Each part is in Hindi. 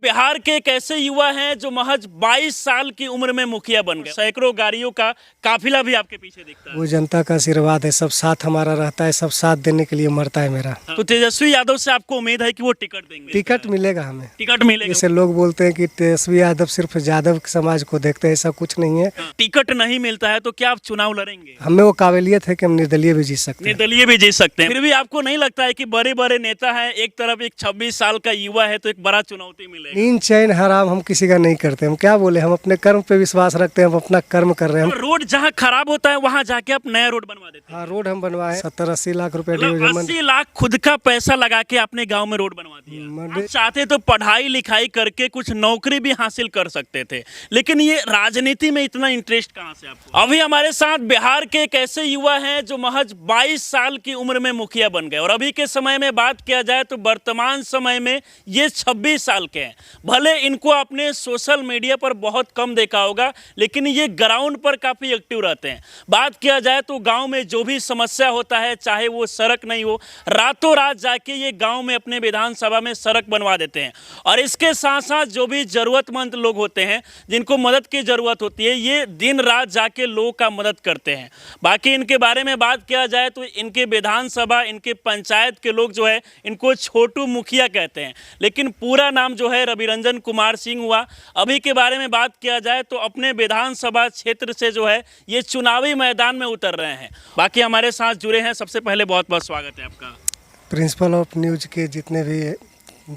बिहार के एक ऐसे युवा हैं जो महज 22 साल की उम्र में मुखिया बन गए। सैकड़ों गाड़ियों का काफिला भी आपके पीछे दिखता है। वो जनता का आशीर्वाद है, सब साथ हमारा रहता है, सब साथ देने के लिए मरता है मेरा। तो तेजस्वी यादव से आपको उम्मीद है कि वो टिकट देंगे? टिकट मिलेगा हमें, टिकट मिलेगा। जैसे लोग बोलते हैं कि तेजस्वी यादव सिर्फ यादव समाज को देखते हैं, ऐसा कुछ नहीं है। टिकट नहीं मिलता है तो क्या आप चुनाव लड़ेंगे? हमें वो काबिलियत है कि हम निर्दलीय भी जीत सकते हैं। निर्दलीय भी जीत सकते हैं। फिर भी आपको नहीं लगता है कि बड़े बड़े नेता हैं, एक तरफ एक 26 साल का युवा है, तो एक बड़ा चुनौती मिलेगी? नींद चैन हराम हम किसी का नहीं करते। हम क्या बोले, हम अपने कर्म पे विश्वास रखते हैं, हम अपना कर्म कर रहे हैं। रोड जहाँ खराब होता है वहाँ जाके आप नया रोड बनवा देते हैं। हाँ, रोड हम बनवाए 70-80 लाख रुपए 80 लाख खुद का पैसा लगा के अपने गांव में रोड बनवा दिया। आप चाहते तो पढ़ाई लिखाई करके कुछ नौकरी भी हासिल कर सकते थे, लेकिन ये राजनीति में इतना इंटरेस्ट कहाँ से आपको? अभी हमारे साथ बिहार के एक ऐसे युवा हैं जो महज 22 साल की उम्र में मुखिया बन गए। और अभी के समय में बात किया जाए तो वर्तमान समय में ये 26 साल के हैं। भले इनको आपने सोशल मीडिया पर बहुत कम देखा होगा, लेकिन ये ग्राउंड पर काफ़ी एक्टिव रहते हैं। बात किया जाए तो गांव में जो भी समस्या होता है, चाहे वो सड़क नहीं हो, रातों रात जाके ये गांव में अपने विधानसभा में सड़क बनवा देते हैं। और इसके साथ साथ जो भी ज़रूरतमंद लोग होते हैं, जिनको मदद की ज़रूरत होती है, ये दिन रात जाके लोगों का मदद करते हैं। बाकी इनके बारे में बात किया जाए तो इनके विधानसभा, इनके पंचायत के लोग जो है इनको छोटू मुखिया कहते हैं, लेकिन पूरा नाम जो है रविरंजन कुमार सिंह हुआ। अभी के बारे में बात किया जाए तो अपने विधानसभा क्षेत्र से जो है ये चुनावी मैदान में उतर रहे हैं। बाकी हमारे साथ जुड़े हैं, सबसे पहले बहुत बहुत स्वागत है आपका। प्रिंसिपल ऑफ न्यूज के जितने भी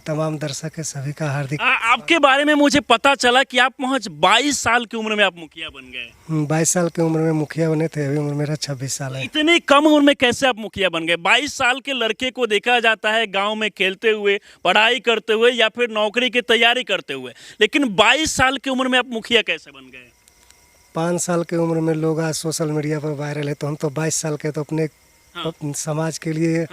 तमाम दर्शक है सभी का हार्दिक। आपके बारे में मुझे पता चला कि आप महज 22 साल की उम्र में आप मुखिया बन गए। 22 साल की उम्र में मुखिया बने थे, अभी उम्र मेरा 26 साल है। इतनी कम उम्र में कैसे आप मुखिया बन गए? 22 साल के लड़के को देखा जाता है गांव में खेलते हुए, पढ़ाई करते हुए या फिर नौकरी की तैयारी करते हुए, लेकिन 22 साल की उम्र में आप मुखिया कैसे बन गए? 5 साल की उम्र में लोग आज सोशल मीडिया पर वायरल है, तो हम तो 22 साल के तो अपने समाज के लिए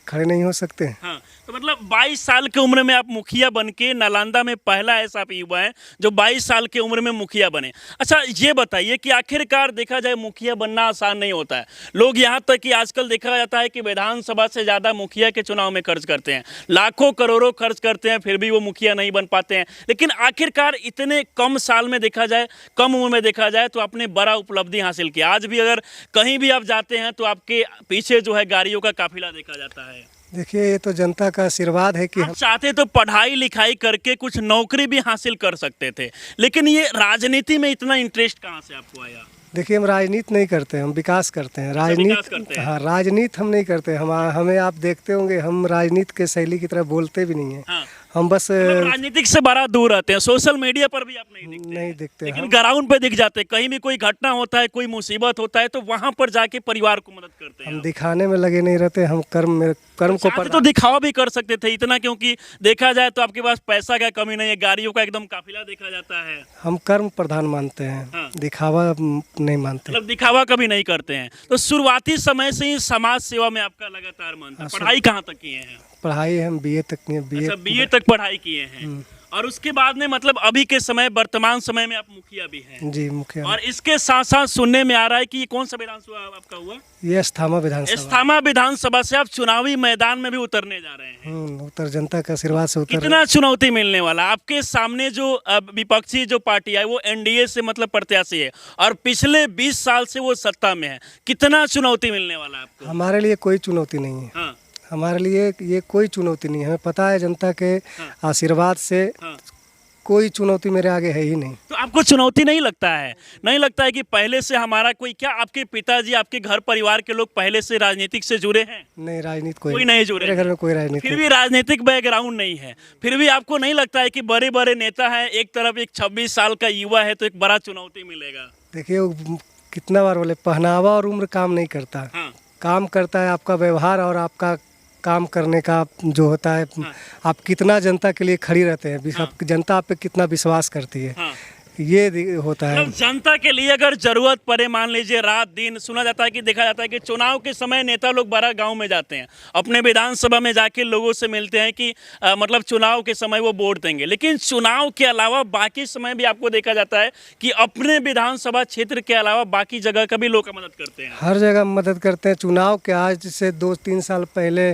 खड़े नहीं हो सकते। हाँ, तो मतलब 22 साल की उम्र में आप मुखिया बन के नालंदा में पहला ऐसा युवा है जो 22 साल की उम्र में मुखिया बने। अच्छा, ये बताइए कि आखिरकार देखा जाए मुखिया बनना आसान नहीं होता है। लोग यहाँ तक कि आजकल देखा जाता है कि विधानसभा से ज़्यादा मुखिया के चुनाव में खर्च करते हैं, लाखों करोड़ों खर्च करते हैं, फिर भी वो मुखिया नहीं बन पाते हैं। लेकिन आखिरकार इतने कम साल में देखा जाए, कम उम्र में देखा जाए तो आपने बड़ा उपलब्धि हासिल किया। आज भी अगर कहीं भी आप जाते हैं तो आपके पीछे जो है गाड़ियों का काफिला देखा जाता है। देखिए, ये तो जनता का आशीर्वाद है कि हम चाहते तो पढ़ाई लिखाई करके कुछ नौकरी भी हासिल कर सकते थे, लेकिन ये राजनीति में इतना इंटरेस्ट कहाँ से आपको आया? देखिए, हम राजनीति नहीं करते, हम विकास करते हैं। राजनीति, हाँ, राजनीति हम नहीं करते। हमें आप देखते होंगे, हम राजनीति के शैली की तरह बोलते भी नहीं है। हाँ। हम बस राजनीतिक से बड़ा दूर रहते हैं। सोशल मीडिया पर भी आप नहीं दिखते, लेकिन ग्राउंड पे दिख जाते हैं। कहीं भी कोई घटना होता है, कोई मुसीबत होता है, तो वहां पर जाके परिवार को मदद करते हैं। हम दिखाने में लगे नहीं रहते, हम कर्म को तो दिखावा भी कर सकते थे इतना, क्योंकि देखा जाए तो आपके पास पैसा का कमी नहीं है, गाड़ियों का एकदम काफिला देखा जाता है। हम कर्म प्रधान मानते हैं। हाँ। दिखावा नहीं मानते, मतलब दिखावा कभी नहीं करते हैं। तो शुरुआती समय से ही समाज सेवा में आपका लगातार मन था। पढ़ाई कहाँ तक किए हैं? पढ़ाई हम बीए तक किए। बीए तक पढ़ाई किए हैं, और उसके बाद में मतलब अभी के समय, वर्तमान समय में आप मुखिया भी हैं? जी, मुखिया। और इसके साथ साथ सुनने में आ रहा है कि ये कौन सा विधानसभा आपका हुआ? ये अस्थामा विधानसभा। अस्थामा विधानसभा से आप चुनावी मैदान में भी उतरने जा रहे हैं। उतर जनता का आशीर्वाद से उतर। कितना चुनौती मिलने वाला? आपके सामने जो विपक्षी जो पार्टी है वो एनडीए से मतलब प्रत्याशी है, और पिछले 20 साल से वो सत्ता में है। कितना चुनौती मिलने वाला आपको? हमारे लिए कोई चुनौती नहीं है। हाँ। हमारे लिए ये कोई चुनौती नहीं है। हमें पता है जनता के आशीर्वाद से कोई चुनौती मेरे आगे है ही नहीं। तो आपको चुनौती नहीं लगता है? नहीं लगता है कि पहले से हमारा कोई, क्या आपके पिताजी, आपके घर परिवार के लोग पहले से राजनीतिक से जुड़े हैं? नहीं, राजनीति कोई नहीं जुड़े। मेरे घर में कोई राजनीति, फिर भी राजनीतिक बैकग्राउंड नहीं है, फिर भी आपको नहीं लगता है कि बड़े बड़े नेता हैं, एक तरफ एक 26 साल का युवा है, तो एक बड़ा चुनौती मिलेगा? देखिए, कितना बार बोले, पहनावा और उम्र काम नहीं करता। हाँ। काम करता है आपका व्यवहार और आपका काम करने का जो होता है। हाँ। आप कितना जनता के लिए खड़ी रहते हैं। हाँ। जनता आप पे कितना विश्वास करती है। हाँ। ये होता है। जनता के लिए अगर जरूरत पड़े, मान लीजिए रात दिन, सुना जाता है कि देखा जाता है कि चुनाव के समय नेता लोग बड़ा गांव में जाते हैं, अपने विधानसभा में जाके लोगों से मिलते हैं कि मतलब चुनाव के समय वो वोट देंगे, लेकिन चुनाव के अलावा बाकी समय भी आपको देखा जाता है कि अपने विधानसभा क्षेत्र के अलावा बाकी जगह का भी लोग मदद करते हैं। हर जगह मदद करते हैं। चुनाव के आज से 2-3 साल पहले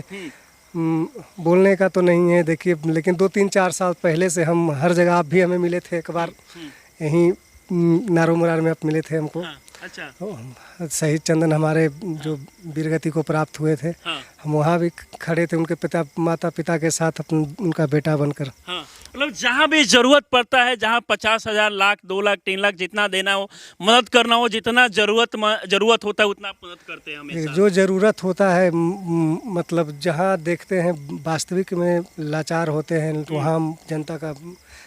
बोलने का तो नहीं है देखिए, लेकिन 2-3-4 साल पहले से हम हर जगह, आप भी हमें मिले थे एक बार, यहीं नारो मुरार में आप मिले थे हमको। अच्छा। शहीद चंदन हमारे जो वीरगति को प्राप्त हुए थे, हम वहाँ भी खड़े थे उनके माता पिता के साथ, उनका बेटा बनकर। मतलब जहाँ भी जरूरत पड़ता है, जहाँ 50,000, लाख, 2 लाख, 3 लाख जितना देना हो, मदद करना हो, जितना जरूरत होता है उतना आप मदद करते हैं हमेशा। जो ज़रूरत होता है, मतलब जहाँ देखते हैं वास्तविक में लाचार होते हैं, वहाँ जनता का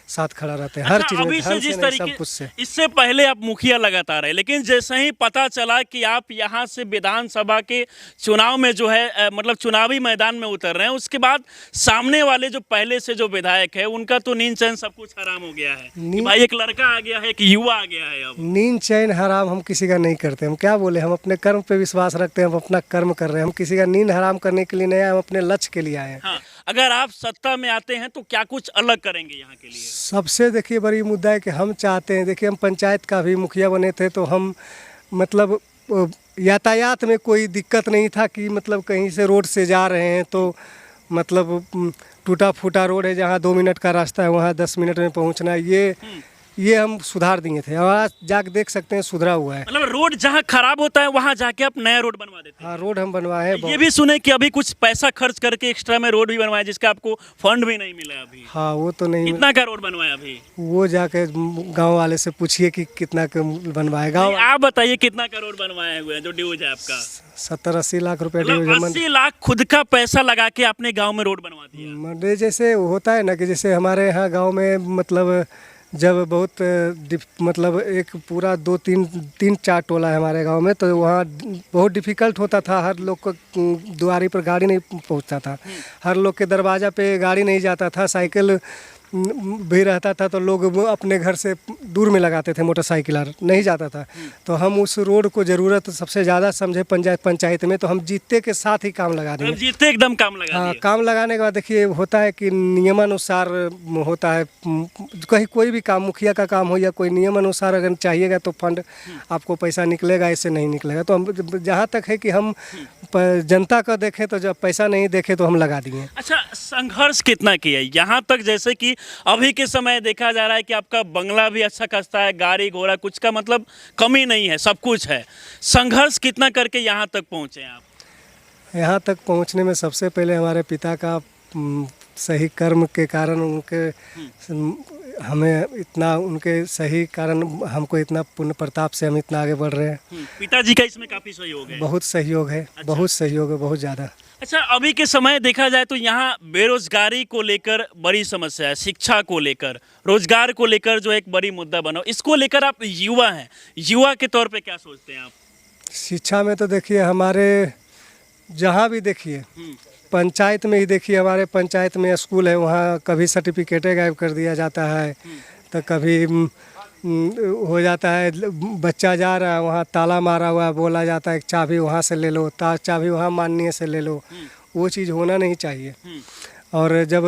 साथ खड़ा रहते हैं हर चीज़ में, अभी से जिस तरीके सब कुछ से। इससे पहले आप मुखिया लगातार रहे, लेकिन जैसे ही पता चला कि आप यहाँ से विधानसभा के चुनाव में जो है मतलब चुनावी मैदान में उतर रहे हैं, उसके बाद सामने वाले जो पहले से जो विधायक है उनका तो नींद चैन सब कुछ हराम हो गया है कि भाई एक लड़का आ गया है, एक युवा आ गया है। अब नींद चैन हराम हम किसी का नहीं करते, हम क्या बोले, हम अपने कर्म पे विश्वास रखते हैं, हम अपना कर्म कर रहे हैं, हम किसी का नींद हराम करने के लिए नहीं आए, हम अपने लक्ष्य के लिए आए हैं। अगर आप सत्ता में आते हैं तो क्या कुछ अलग करेंगे यहाँ के लिए? सबसे देखिए बड़ी मुद्दा है कि हम चाहते हैं, देखिए हम पंचायत का भी मुखिया बने थे तो हम मतलब यातायात में कोई दिक्कत नहीं था कि मतलब कहीं से रोड से जा रहे हैं तो मतलब टूटा फूटा रोड है, जहाँ 2 मिनट का रास्ता है वहाँ 10 मिनट में पहुँचना, ये हम सुधार दिए थे और आज जाके देख सकते हैं सुधरा हुआ है। मतलब रोड जहाँ खराब होता है वहाँ जाके आप नया रोड बनवा देते हैं? हाँ, रोड हम बनवाए हैं। ये भी सुने कि अभी कुछ पैसा खर्च करके एक्स्ट्रा में रोड भी बनवाया जिसका आपको फंड भी नहीं मिला अभी। हाँ, वो तो नहीं। कितना का रोड बनवाया अभी? वो जाके गांव वाले से पूछिए कि कितना का बनवाए। गाँव आप बताइए कितना का रोड बनवाए हुए हैं जो ड्यूज है आपका? 70-80 लाख रुपए। 80 लाख खुद का पैसा लगा के आपने गाँव में रोड बनवा दिया? जैसे होता है ना कि जैसे हमारे यहाँ गाँव में मतलब जब बहुत मतलब एक पूरा 2-3-4 टोला है हमारे गांव में, तो वहाँ बहुत डिफ़िकल्ट होता था, हर लोग को दुआरी पर गाड़ी नहीं पहुंचता था, हर लोग के दरवाज़ा पे गाड़ी नहीं जाता था, साइकिल भी रहता था तो लोग अपने घर से दूर में लगाते थे, मोटरसाइकिल नहीं जाता था। तो हम उस रोड को ज़रूरत सबसे ज़्यादा समझे पंचायत में, तो हम जीतते के साथ ही काम लगा देंगे। जीतते एकदम काम लगा हाँ, काम लगाने के बाद देखिए होता है कि नियमानुसार होता है, कहीं कोई भी काम, मुखिया का काम हो या कोई नियमानुसार अगर चाहिएगा तो फंड आपको पैसा निकलेगा, ऐसे नहीं निकलेगा। तो हम जहाँ तक है कि हम जनता का देखें तो जब पैसा नहीं देखे तो हम लगा दिए। अच्छा, संघर्ष कितना किया यहाँ तक? जैसे कि अभी के समय देखा जा रहा है कि आपका बंगला भी अच्छा खासा है, गाड़ी घोड़ा कुछ का मतलब कमी नहीं है, सब कुछ है। संघर्ष कितना करके यहाँ तक पहुँचे आप? यहाँ तक पहुँचने में सबसे पहले हमारे पिता का सही कर्म के कारण उनके हमें इतना, उनके सही कारण हमको इतना पुण्य प्रताप से हम इतना आगे बढ़ रहे हैं। पिताजी का इसमें काफ़ी सहयोग है? बहुत सहयोग है। अच्छा। बहुत सहयोग है, बहुत ज़्यादा। अच्छा, अभी के समय देखा जाए तो यहाँ बेरोजगारी को लेकर बड़ी समस्या है, शिक्षा को लेकर, रोजगार को लेकर जो एक बड़ी मुद्दा बना, इसको लेकर आप युवा हैं, युवा के तौर पे क्या सोचते हैं आप? शिक्षा में तो देखिए हमारे जहाँ भी देखिए, पंचायत में ही देखिए, हमारे पंचायत में स्कूल है, वहाँ कभी सर्टिफिकेटें गायब कर दिया जाता है, तो कभी हो जाता है बच्चा जा रहा है वहाँ ताला मारा हुआ है, बोला जाता है चाबी वहाँ से ले लो, चाबी वहाँ माननीय से ले लो, वो चीज़ होना नहीं चाहिए। और जब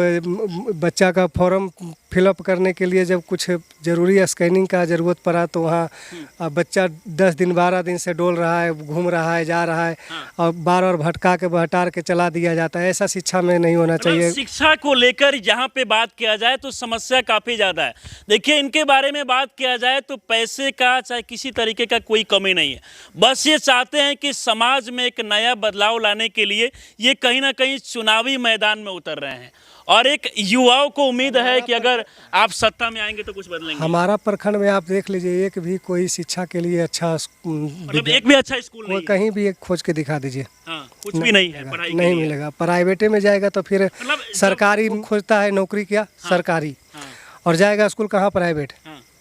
बच्चा का फॉर्म फिलअप करने के लिए जब कुछ ज़रूरी स्कैनिंग का ज़रूरत पड़ा तो वहाँ बच्चा 10 दिन 12 दिन से डोल रहा है, घूम रहा है, जा रहा है, और बार बार भटका के बहटार के चला दिया जाता है। ऐसा शिक्षा में नहीं होना चाहिए। शिक्षा को लेकर यहाँ पे बात किया जाए तो समस्या काफ़ी ज़्यादा है। देखिए, इनके बारे में बात किया जाए तो पैसे का चाहे किसी तरीके का कोई कमी नहीं है, बस ये चाहते हैं कि समाज में एक नया बदलाव लाने के लिए ये कहीं ना कहीं चुनावी मैदान में उतर रहे हैं और एक युवाओं को उम्मीद है कि अगर आप सत्ता में आएंगे तो कुछ बदलेंगे। हमारा प्रखंड में आप देख लीजिए, एक भी कोई शिक्षा के लिए अच्छा मतलब एक भी अच्छा स्कूल नहीं, कहीं भी एक खोज के दिखा दीजिए। हाँ, कुछ भी नहीं है, पढ़ाई नहीं मिलेगा। प्राइवेटे में जाएगा तो फिर सरकारी खोजता है नौकरी क्या, सरकारी, और जाएगा स्कूल कहाँ, प्राइवेट,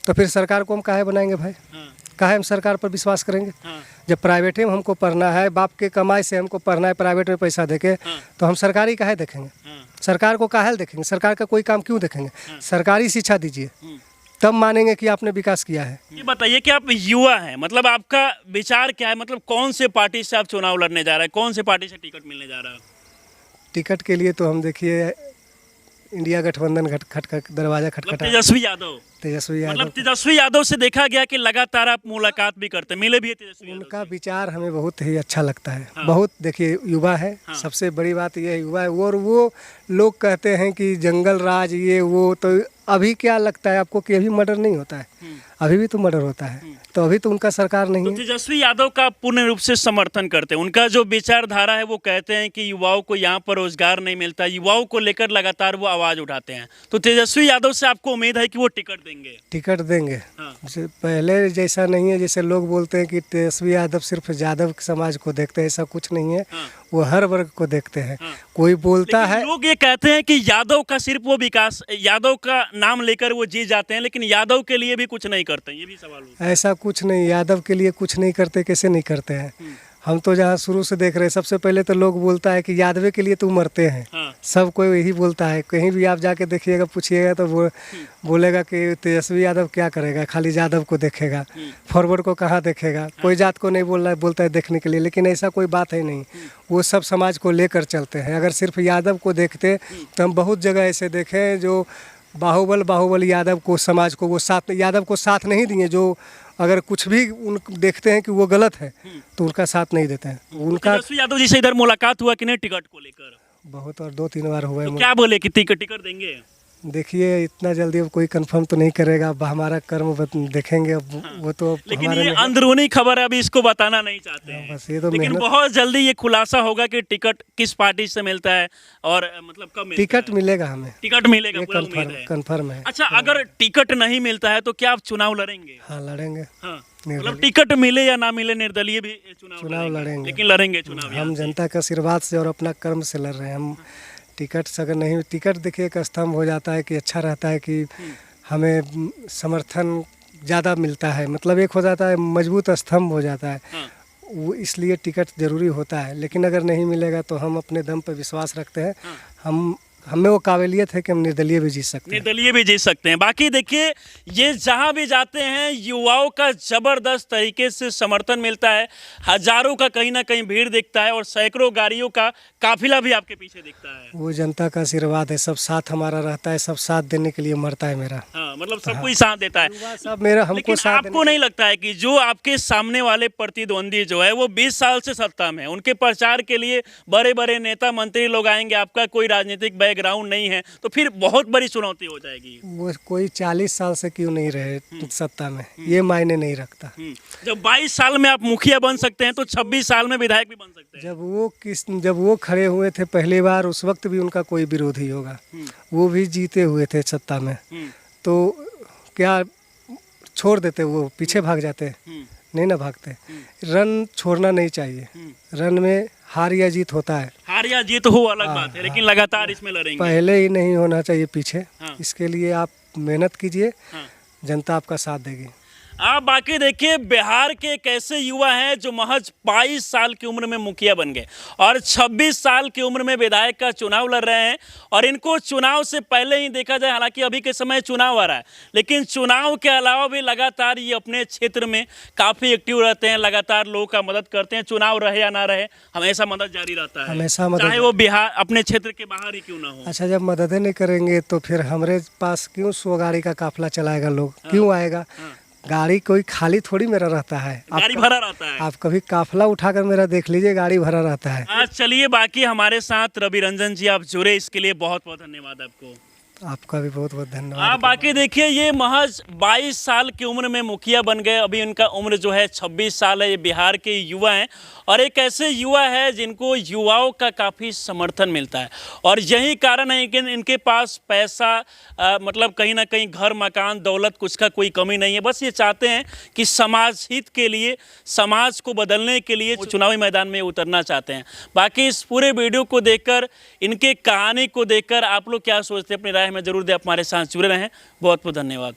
तो फिर सरकार को हम काहे बनाएंगे भाई, काहे हम सरकार पर विश्वास करेंगे? जब प्राइवेट में हमको पढ़ना है, बाप के कमाई से हमको पढ़ना है, प्राइवेट में पैसा देके, तो हम सरकारी काहे देखेंगे? सरकार को काहे देखेंगे? सरकार का कोई काम क्यों देखेंगे? सरकारी शिक्षा दीजिए, तब मानेंगे कि आपने विकास किया है। ये बताइए कि आप युवा हैं, मतलब आपका विचार क्या है, मतलब कौन से पार्टी से आप चुनाव लड़ने जा रहे हैं, कौन से पार्टी से टिकट मिलने जा रहा है? टिकट के लिए तो हम देखिए इंडिया गठबंधन दरवाजा खटखटा। तेजस्वी यादव, तेजस्वी यादव, मतलब तेजस्वी यादव से देखा गया कि लगातार आप मुलाकात भी करते हैं, मिले भी है तेजस्वी यादव उनका से। विचार हमें बहुत ही अच्छा लगता है। हाँ। बहुत, देखिए युवा है, सबसे बड़ी बात यह है युवा है। और वो लोग कहते हैं कि जंगल राज ये वो, तो अभी क्या लगता है आपको कि अभी मर्डर नहीं होता है? अभी भी तो मर्डर होता है, तो अभी तो उनका सरकार नहीं तो है। तेजस्वी यादव का पूर्ण रूप से समर्थन करते हैं। उनका जो विचारधारा है वो कहते हैं कि युवाओं को यहाँ पर रोजगार नहीं मिलता, युवाओं को लेकर लगातार वो आवाज उठाते हैं। तो तेजस्वी यादव से आपको उम्मीद है कि वो टिकट देंगे? टिकट देंगे। हाँ। पहले जैसा नहीं है, जैसे लोग बोलते हैं कि तेजस्वी यादव सिर्फ यादव समाज को देखते हैं, ऐसा कुछ नहीं है। हाँ। वो हर वर्ग को देखते हैं। हाँ। कोई बोलता लेकिन है, लोग ये कहते हैं कि यादव का सिर्फ वो विकास, यादव का नाम लेकर वो जी जाते हैं, लेकिन यादव के लिए भी कुछ नहीं करते हैं, ये भी सवाल होता है। ऐसा कुछ नहीं, यादव के लिए कुछ नहीं करते, कैसे नहीं करते हैं? हम तो जहाँ शुरू से देख रहे हैं, सबसे पहले तो लोग बोलता है कि यादव के लिए तुम मरते हैं। हाँ। सब कोई यही बोलता है। कहीं भी आप जाके देखिएगा, पूछिएगा तो वो बोलेगा कि तेजस्वी यादव क्या करेगा, खाली यादव को देखेगा, फॉरवर्ड को कहाँ देखेगा। कोई जात को नहीं बोल रहा है, बोलता है देखने के लिए, लेकिन ऐसा कोई बात है नहीं। वो सब समाज को लेकर चलते हैं। अगर सिर्फ यादव को देखते तो हम बहुत जगह ऐसे देखे हैं जो बाहुबल यादव को, समाज को, वो साथ, यादव को साथ नहीं दिए। जो अगर कुछ भी उन देखते हैं कि वो गलत है तो उनका साथ नहीं देते हैं। उनका तेजस्वी यादव जी से इधर मुलाकात हुआ कि नहीं टिकट को लेकर? बहुत, और 2-3 बार हुआ तो है। क्या बोले कि टिकट देंगे? देखिए, इतना जल्दी अब कोई कंफर्म तो नहीं करेगा। अब हमारा कर्म देखेंगे, अब वो तो लेकिन हमारे ये में- अंदरूनी खबर है, अभी इसको बताना नहीं चाहते हैं। बस ये तो लेकिन मेहनत। बहुत जल्दी ये खुलासा होगा कि टिकट किस पार्टी से मिलता है और मतलब कब मिलता टिकट है। मिलेगा हमें, टिकट मिलेगा, ये पूरा उम्मीद है। कंफर्म है। अच्छा, अगर टिकट नहीं मिलता है तो क्या आप चुनाव लड़ेंगे? हाँ, लड़ेंगे। हाँ, निर्दलीय। मतलब टिकट मिले या ना मिले, निर्दलीय भी चुनाव लड़ेंगे। लेकिन लड़ेंगे चुनाव। हम जनता के आशीर्वाद से और अपना कर्म से लड़ रहे हैं हम। टिकट से अगर नहीं, टिकट देखिए एक स्तंभ हो जाता है कि अच्छा रहता है कि हमें समर्थन ज़्यादा मिलता है, मतलब एक हो जाता है, मजबूत स्तंभ हो जाता है। हाँ। वो इसलिए टिकट जरूरी होता है। लेकिन अगर नहीं मिलेगा तो हम अपने दम पर विश्वास रखते हैं। हम हमें वो काबिलियत है कि हम निर्दलीय भी जीत सकते हैं। निर्दलीय भी जीत सकते हैं। बाकी देखिए, ये जहां भी जाते हैं युवाओं का जबरदस्त तरीके से समर्थन मिलता है। हजारों का कहीं ना कहीं भीड़ दिखता है और सैकड़ों गाड़ियों का काफिला भी आपके पीछे दिखता है। वो जनता का आशीर्वाद है, सब साथ हमारा रहता है, सब साथ देने के लिए मरता है मेरा। हाँ, मतलब सब कोई साथ देता है। युवा सब मेरा हमको लेकिन साथ आपको नहीं लगता है कि जो आपके सामने वाले प्रतिद्वंदी जो है वो 20 साल से सत्ता में है, उनके प्रचार के लिए बड़े बड़े नेता मंत्री लोग आएंगे, आपका कोई राजनीतिक बैकग्राउंड नहीं है, तो फिर बहुत बड़ी चुनौती हो जाएगी। वो कोई 40 साल से क्यों नहीं रहे सत्ता में, ये मायने नहीं रखता। जब 22 साल में आप मुखिया बन सकते हैं तो 26 साल में विधायक भी बन सकते हैं। जब वो खड़े हुए थे पहली बार, उस वक्त भी उनका कोई विरोधी होगा। वो भी जीते हुए थे सत्ता में, तो क्या छोड़ देते, वो पीछे भाग जाते? नहीं ना भागते। रन छोड़ना नहीं चाहिए। रन में हार या जीत होता है। हार या जीत हो अलग बात है, लेकिन लगातार इसमें लड़ेंगे। पहले ही नहीं होना चाहिए पीछे। हाँ। इसके लिए आप मेहनत कीजिए, हाँ। जनता आपका साथ देगी। आप बाकी देखिए, बिहार के एक ऐसे युवा हैं जो महज 22 साल की उम्र में मुखिया बन गए और 26 साल की उम्र में विधायक का चुनाव लड़ रहे हैं। और इनको चुनाव से पहले ही देखा जाए, हालांकि अभी के समय चुनाव आ रहा है, लेकिन चुनाव के अलावा भी लगातार ये अपने क्षेत्र में काफ़ी एक्टिव रहते हैं, लगातार लोगों का मदद करते हैं। चुनाव रहे या ना रहे, हमेशा मदद जारी रहता है, हमेशा मदद, चाहे वो बिहार अपने क्षेत्र के बाहर ही क्यों ना हो। अच्छा, जब मददें नहीं करेंगे तो फिर हमारे पास क्यों 100 गाड़ी का काफिला चलाएगा? लोग क्यों आएगा? गाड़ी कोई खाली थोड़ी मेरा रहता है। गाड़ी भरा रहता है। आप कभी काफिला उठाकर मेरा देख लीजिए, गाड़ी भरा रहता है। आज चलिए, बाकी हमारे साथ रवि रंजन जी आप जुड़े, इसके लिए बहुत बहुत धन्यवाद आपको। आपका भी बहुत बहुत धन्यवाद। आप बाकी देखिए, ये महज 22 साल की उम्र में मुखिया बन गए। अभी उनका उम्र जो है 26 साल है। ये बिहार के युवा हैं और एक ऐसे युवा है जिनको युवाओं का काफ़ी समर्थन मिलता है और यही कारण है कि इनके पास पैसा मतलब कहीं ना कहीं घर मकान दौलत कुछ का कोई कमी नहीं है। बस ये चाहते हैं कि समाज हित के लिए, समाज को बदलने के लिए वो चुनावी मैदान में उतरना चाहते हैं। बाकी इस पूरे वीडियो को देखकर, इनके कहानी को देखकर आप लोग क्या सोचते हैं, अपनी राय में जरूर दें। आप हमारे साथ जुड़े रहें। बहुत बहुत धन्यवाद।